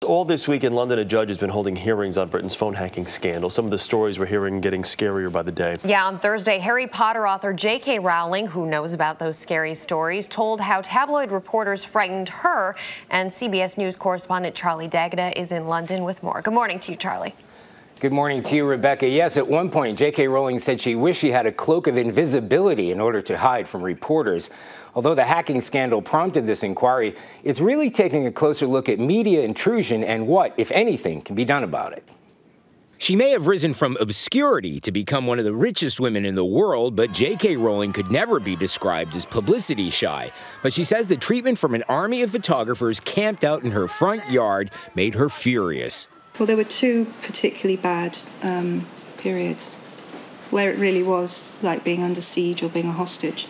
All this week in London, a judge has been holding hearings on Britain's phone hacking scandal. Some of the stories we're hearing getting scarier by the day. Yeah, on Thursday, Harry Potter author J.K. Rowling, who knows about those scary stories, told how tabloid reporters frightened her. And CBS News correspondent Charlie D'Agata is in London with more. Good morning to you, Charlie. Good morning to you, Rebecca. Yes, at one point, J.K. Rowling said she wished she had a cloak of invisibility in order to hide from reporters. Although the hacking scandal prompted this inquiry, it's really taking a closer look at media intrusion and what, if anything, can be done about it. She may have risen from obscurity to become one of the richest women in the world, but J.K. Rowling could never be described as publicity shy. But she says the treatment from an army of photographers camped out in her front yard made her furious. Well, there were two particularly bad periods where it really was like being under siege or being a hostage.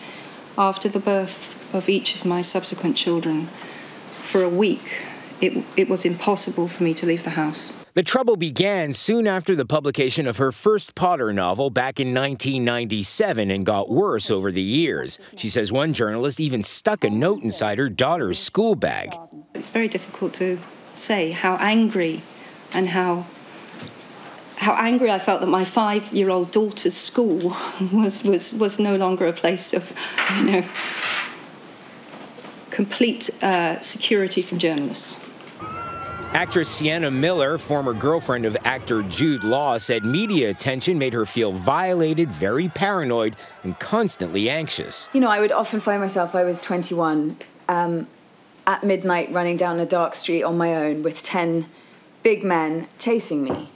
After the birth of each of my subsequent children, for a week, it was impossible for me to leave the house. The trouble began soon after the publication of her first Potter novel back in 1997 and got worse over the years. She says one journalist even stuck a note inside her daughter's school bag. It's very difficult to say how angry and how angry I felt that my 5-year-old daughter's school was no longer a place of, complete security from journalists. Actress Sienna Miller, former girlfriend of actor Jude Law, said media attention made her feel violated, very paranoid, and constantly anxious. I would often find myself, I was 21, at midnight running down a dark street on my own with 10 big men chasing me.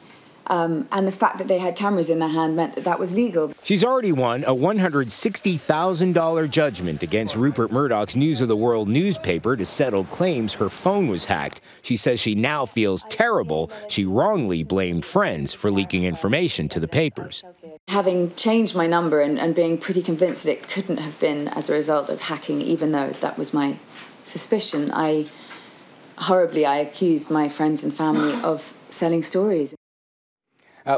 And the fact that they had cameras in their hand meant that that was legal. She's already won a $160,000 judgment against Rupert Murdoch's News of the World newspaper to settle claims her phone was hacked. She says she now feels terrible. She wrongly blamed friends for leaking information to the papers. Having changed my number and being pretty convinced that it couldn't have been as a result of hacking, even though that was my suspicion, I accused my friends and family of selling stories.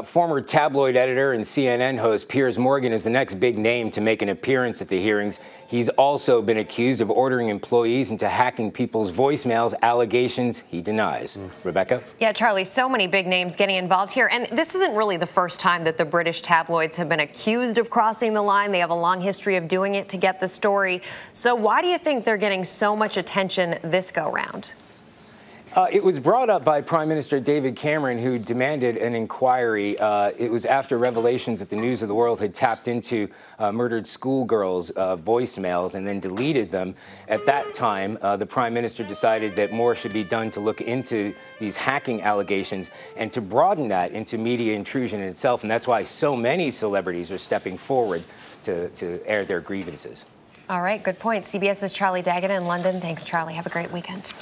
Former tabloid editor and CNN host Piers Morgan is the next big name to make an appearance at the hearings. He's also been accused of ordering employees into hacking people's voicemails, allegations he denies. Rebecca? Yeah, Charlie, so many big names getting involved here. And this isn't really the first time that the British tabloids have been accused of crossing the line. They have a long history of doing it to get the story. So why do you think they're getting so much attention this go-round? It was brought up by Prime Minister David Cameron, who demanded an inquiry. It was after revelations that the News of the World had tapped into murdered schoolgirls' voicemails and then deleted them. At that time, the Prime Minister decided that more should be done to look into these hacking allegations and to broaden that into media intrusion in itself. And that's why so many celebrities are stepping forward to air their grievances. All right, good point. CBS's Charlie D'Agata in London. Thanks, Charlie. Have a great weekend.